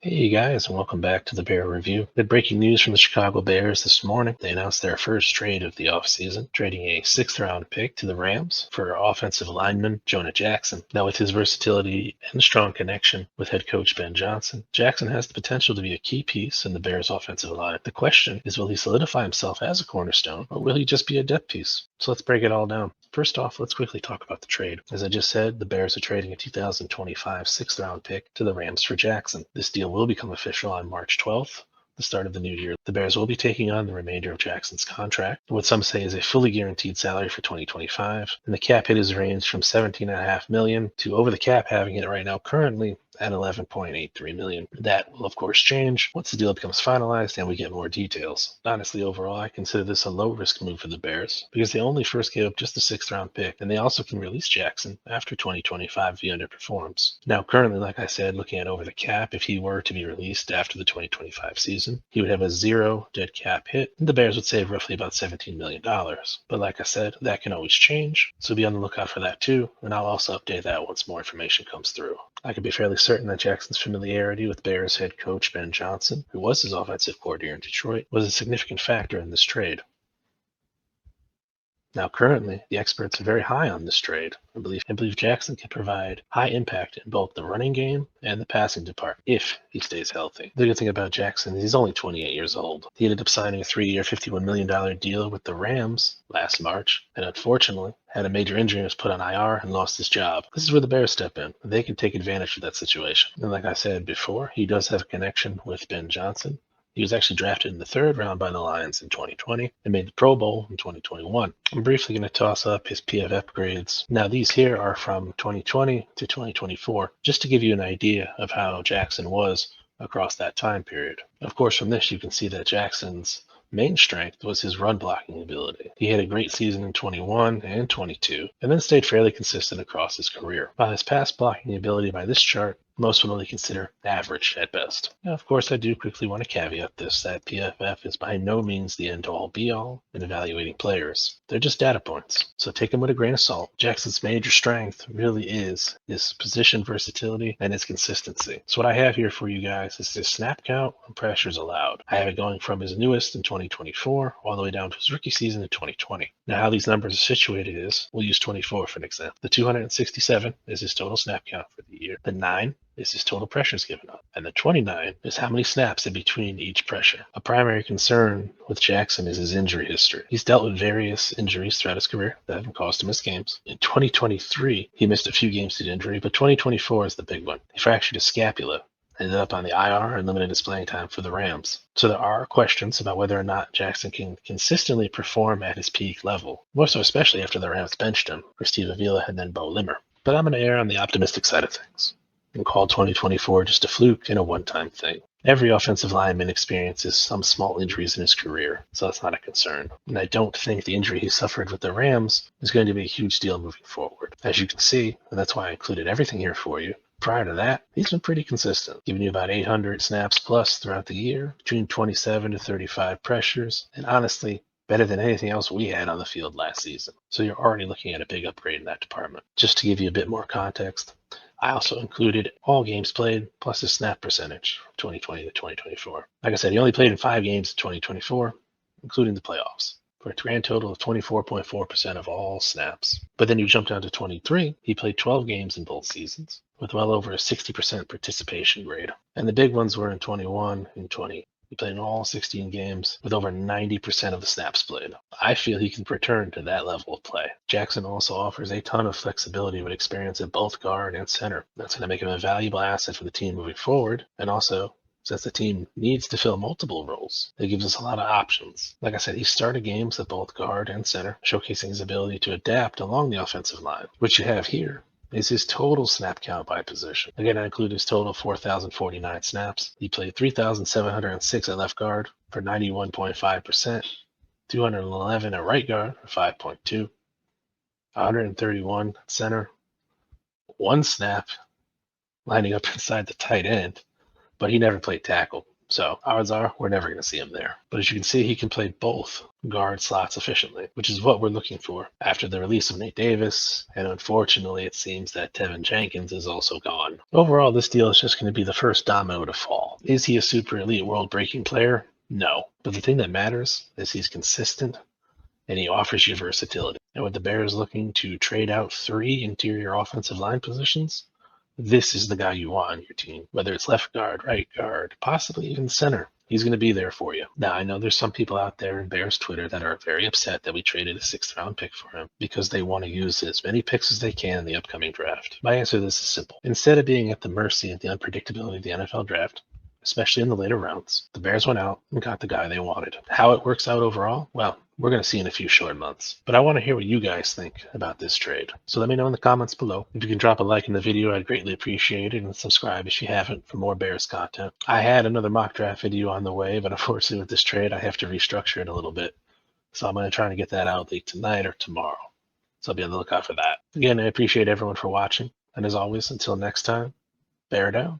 Hey guys, and welcome back to the Bear Review. We had breaking news from the Chicago Bears this morning. They announced their first trade of the offseason, trading a sixth-round pick to the Rams for offensive lineman Jonah Jackson. Now, with his versatility and strong connection with head coach Ben Johnson, Jackson has the potential to be a key piece in the Bears' offensive line. The question is, will he solidify himself as a cornerstone, or will he just be a depth piece? So let's break it all down. First off, let's quickly talk about the trade. As I just said, the Bears are trading a 2025 sixth-round pick to the Rams for Jackson. This deal will become official on March 12th, the start of the new year. The Bears will be taking on the remainder of Jackson's contract, what some say is a fully guaranteed salary for 2025, and the cap hit is ranged from $17.5 million to over the cap, having it right now currently at $11.83 million. That will, of course, change once the deal becomes finalized and we get more details. Honestly, overall, I consider this a low-risk move for the Bears because they only first gave up just a sixth-round pick, and they also can release Jackson after 2025 if he underperforms. Now, currently, like I said, looking at over the cap, if he were to be released after the 2025 season, he would have a zero dead cap hit, and the Bears would save roughly about $17 million. But like I said, that can always change, so be on the lookout for that too, and I'll also update that once more information comes through. I can be fairly certain that Jackson's familiarity with Bears head coach Ben Johnson, who was his offensive coordinator in Detroit, was a significant factor in this trade. Now, currently, the experts are very high on this trade and believe Jackson can provide high impact in both the running game and the passing department if he stays healthy. The good thing about Jackson is he's only 28 years old. He ended up signing a 3-year, $51 million deal with the Rams last March, and unfortunately had a major injury and was put on IR and lost his job. This is where the Bears step in. They can take advantage of that situation. And like I said before, he does have a connection with Ben Johnson. He was actually drafted in the third round by the Lions in 2020 and made the Pro Bowl in 2021. I'm briefly going to toss up his PFF grades. Now, these here are from 2020 to 2024, just to give you an idea of how Jackson was across that time period. Of course, from this, you can see that Jackson's main strength was his run blocking ability. He had a great season in 21 and 22, and then stayed fairly consistent across his career. While his pass blocking ability by this chart most would only consider average at best. Now, of course, I do quickly want to caveat this, that PFF is by no means the end-all be-all in evaluating players. They're just data points, so take them with a grain of salt. Jackson's major strength really is his position versatility and his consistency. So what I have here for you guys is his snap count and pressures allowed. I have it going from his newest in 2024 all the way down to his rookie season in 2020. Now, how these numbers are situated is, we'll use 24 for an example. The 267 is his total snap count for the year. The 9 is his total pressures given up, and the 29 is how many snaps in between each pressure. A primary concern with Jackson is his injury history. He's dealt with various injuries throughout his career that haven't cost him his games. In 2023, he missed a few games due to injury, but 2024 is the big one. He fractured his scapula, ended up on the IR, and limited his playing time for the Rams. So there are questions about whether or not Jackson can consistently perform at his peak level, more so especially after the Rams benched him for Steve Avila and then Bo Limmer. But I'm going to err on the optimistic side of things and call 2024 just a fluke and a one-time thing. Every offensive lineman experiences some small injuries in his career, so that's not a concern. And I don't think the injury he suffered with the Rams is going to be a huge deal moving forward. As you can see, and that's why I included everything here for you, prior to that, he's been pretty consistent, giving you about 800 snaps plus throughout the year, between 27 to 35 pressures, and honestly, better than anything else we had on the field last season. So you're already looking at a big upgrade in that department. Just to give you a bit more context, I also included all games played plus his snap percentage from 2020 to 2024. Like I said, he only played in 5 games in 2024, including the playoffs, for a grand total of 24.4% of all snaps. But then you jump down to 23, he played 12 games in both seasons, with well over a 60% participation rate. And the big ones were in 21 and 20. He played in all 16 games with over 90% of the snaps played. I feel he can return to that level of play. Jackson also offers a ton of flexibility with experience at both guard and center. That's going to make him a valuable asset for the team moving forward, and also since the team needs to fill multiple roles, it gives us a lot of options. Like I said, he started games at both guard and center, showcasing his ability to adapt along the offensive line, which you have here is his total snap count by position. Again, I include his total 4,049 snaps. He played 3,706 at left guard for 91.5%, 211 at right guard for 5.2, 131 at center, 1 snap lining up inside the tight end, but he never played tackle. So odds are we're never going to see him there. But as you can see, he can play both guard slots efficiently, which is what we're looking for after the release of Nate Davis, and unfortunately it seems that Tevin Jenkins is also gone. Overall, this deal is just going to be the first domino to fall. Is he a super elite world-breaking player? No. But the thing that matters is he's consistent and he offers you versatility. And with the Bears looking to trade out 3 interior offensive line positions, this is the guy you want on your team. Whether it's left guard, right guard, possibly even center, he's going to be there for you. Now, I know there's some people out there in Bears Twitter that are very upset that we traded a 6th-round pick for him because they want to use as many picks as they can in the upcoming draft. My answer to this is simple. Instead of being at the mercy of the unpredictability of the NFL draft, especially in the later rounds, the Bears went out and got the guy they wanted. How it works out overall? Well, we're going to see in a few short months. But I want to hear what you guys think about this trade. So let me know in the comments below. If you can drop a like in the video, I'd greatly appreciate it, and subscribe if you haven't for more Bears content. I had another mock draft video on the way, but unfortunately with this trade, I have to restructure it a little bit. So I'm going to try to get that out late tonight or tomorrow. So I'll be on the lookout for that. Again, I appreciate everyone for watching. And as always, until next time, bear down.